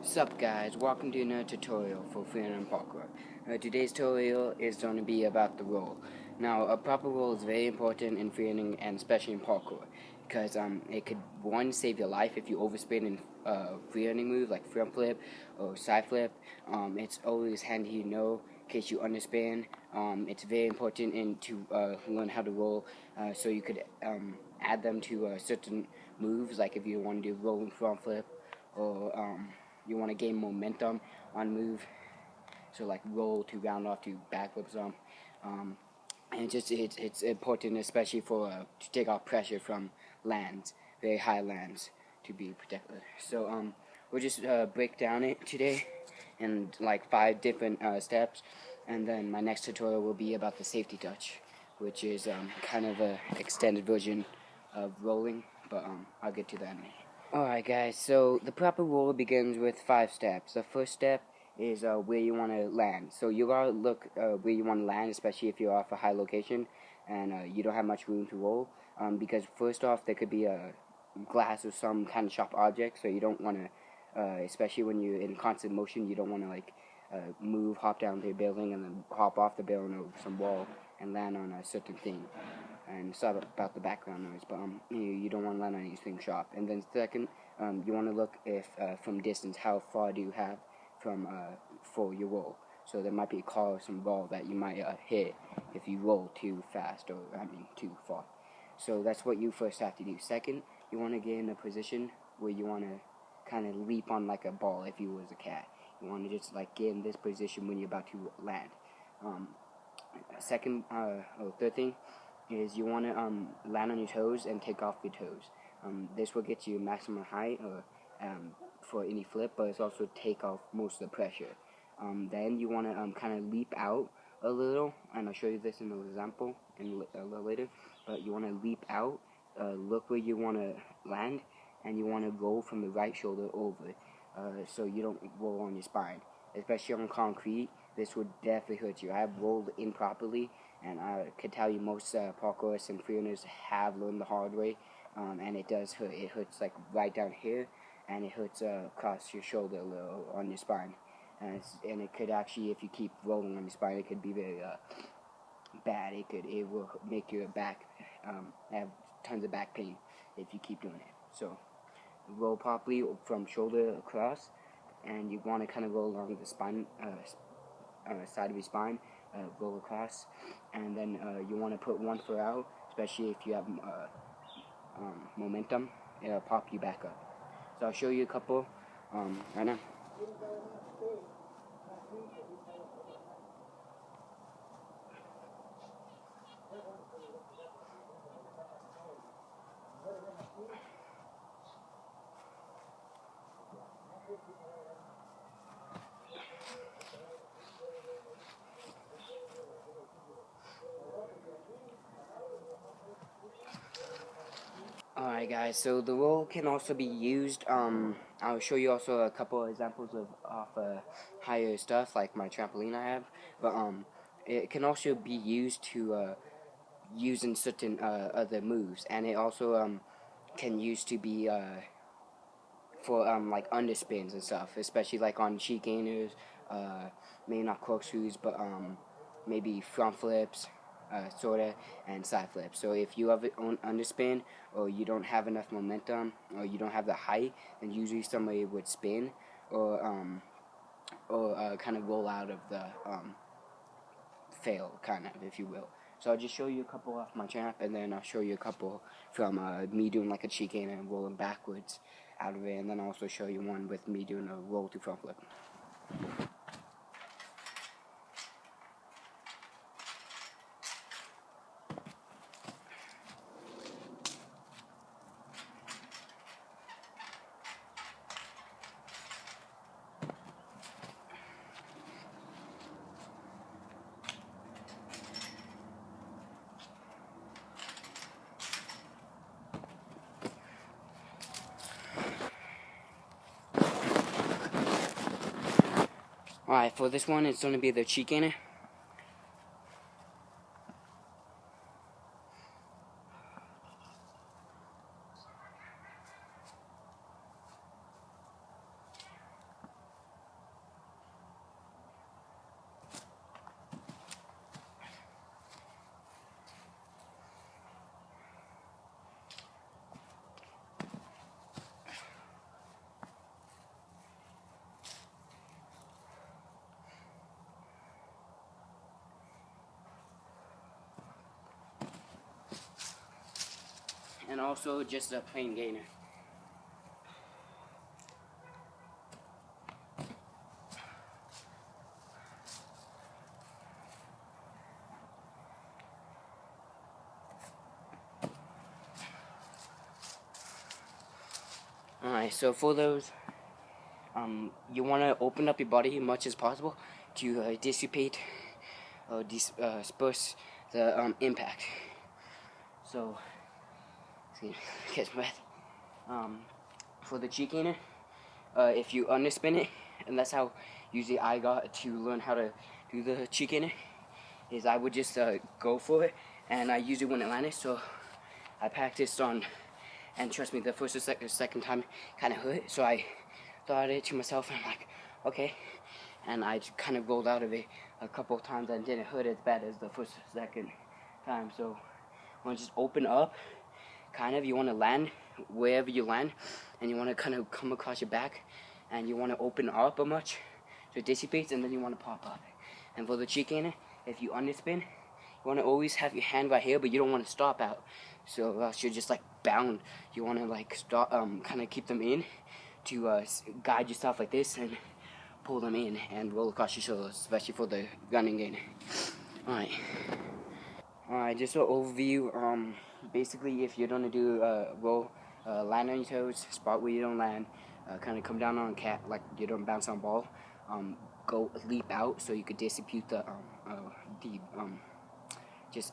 Sup guys, welcome to another tutorial for freehand parkour. Today's tutorial is going to be about the roll. Now, a proper roll is very important in freehanding and especially in parkour because it could, one, save your life if you overspin in freehanding move like front flip or side flip. It's always handy to know in case you underspin. It's very important to learn how to roll so you could add them to certain moves, like if you want to do rolling front flip or you want to gain momentum on move, so like roll to round off to backflips and it's important, especially for to take off pressure from lands, very high lands, to be protected. So we'll just break down it today in like 5 different steps, and then my next tutorial will be about the safety touch, which is kind of a extended version of rolling, but I'll get to that in a minute. Alright guys, so the proper roll begins with 5 steps. The first step is where you want to land. So you gotta look where you want to land, especially if you're off a high location and you don't have much room to roll. Because first off, there could be a glass or some kind of sharp object, so you don't want to, especially when you're in constant motion, you don't want to like move, hop down the building and then hop off the building or some wall and land on a certain thing. And sorry about the background noise, but you don't want to land on anything sharp. And then second, you want to look if from distance, how far do you have from for your roll. So there might be a car or some ball that you might hit if you roll too fast, or too far. So that's what you first have to do. Second, you want to get in a position where you want to kind of leap on like a ball if you was a cat. You want to just like get in this position when you're about to land. Third thing is you want to land on your toes and take off your toes. This will get you maximum height or for any flip, but it's also take off most of the pressure. Then you want to kind of leap out a little, and I'll show you this in an example a little later. But you want to leap out, look where you want to land, and you want to roll from the right shoulder over, so you don't roll on your spine. Especially on concrete, this would definitely hurt you. I have rolled improperly, and I could tell you most parkourists and freehanders have learned the hard way, and it does hurt. It hurts like right down here, and it hurts across your shoulder a little on your spine. And it could actually, if you keep rolling on your spine, it could be very bad. It will make your back have tons of back pain if you keep doing it. So roll properly from shoulder across, and you want to kind of roll along the spine, side of your spine, roll across, and then you want to put one foot out, especially if you have momentum. It'll pop you back up. So I'll show you a couple right now. Alright guys, so the roll can also be used, I'll show you also a couple examples of higher stuff like my trampoline I have, but it can also be used to use in certain other moves, and it also can use to be for like underspins and stuff, especially like on cheek gainers, maybe not corkscrews, but maybe front flips, sorta, and side flips. So if you have it on underspin, or you don't have enough momentum, or you don't have the height, then usually somebody would spin or kind of roll out of the fail, kind of, if you will. So I'll just show you a couple off my champ, and then I'll show you a couple from me doing like a cheek gainer and rolling backwards out of it, and then I'll also show you one with me doing a roll to front flip. Alright, for this one, it's going to be the cheek gainer. and also just a plain gainer. Alright, so for those, you want to open up your body as much as possible to dissipate or disperse the impact. So, catch my breath. For the cheek gainer, if you underspin it, and that's how usually I got to learn how to do the cheek gainer, is I would just go for it, and I usually wouldn't land it, so I practiced on, and trust me, the first or second time kind of hurt, so I thought it to myself, and I'm like, okay, and I kind of rolled out of it a couple of times and didn't hurt as bad as the first or second time. So you want to just open up, kind of, you want to land wherever you land, and you want to kind of come across your back, and you want to open up a much so it dissipates, and then you want to pop up. And for the cheek gainer, if you underspin, you want to always have your hand right here, but you don't want to stop out, so else you're just like bound. You want to like stop, kind of keep them in to guide yourself like this and pull them in and roll across your shoulders, especially for the running gainer. Alright, just an overview. Basically, if you're gonna do roll, land on your toes, spot where you don't land, kind of come down on a cat like you don't bounce on ball. Go leap out so you could dissipate the just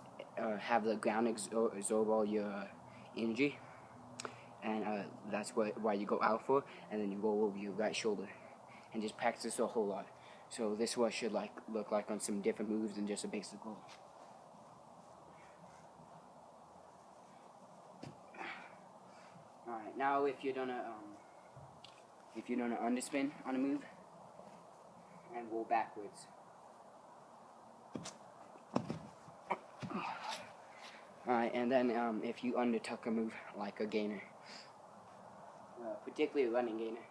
have the ground absorb all your energy, and that's why you go out for, and then you roll over your right shoulder, and just practice a whole lot. So this is what should look like on some different moves than just a basic roll. Alright, now if you're gonna underspin on a move and roll backwards. Alright, and then if you undertuck a move like a gainer, particularly a running gainer.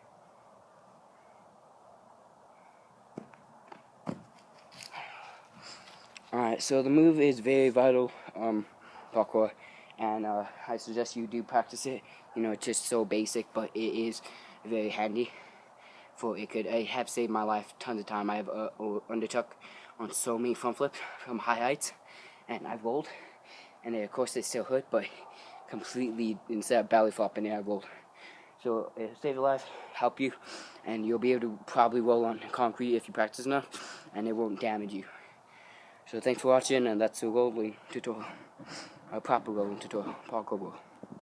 Alright, so the move is very vital, parkour, and I suggest you do practice it. You know, it's just so basic, but it is very handy. It have saved my life tons of time. I have undertuck on so many front flips from high heights, and I've rolled, and of course it still hurt, but completely, instead of belly flopping, I rolled. So it'll save your life, help you, and you'll be able to probably roll on concrete if you practice enough, and it won't damage you. So thanks for watching, and that's a rolling tutorial, a proper rolling tutorial, parkour roll.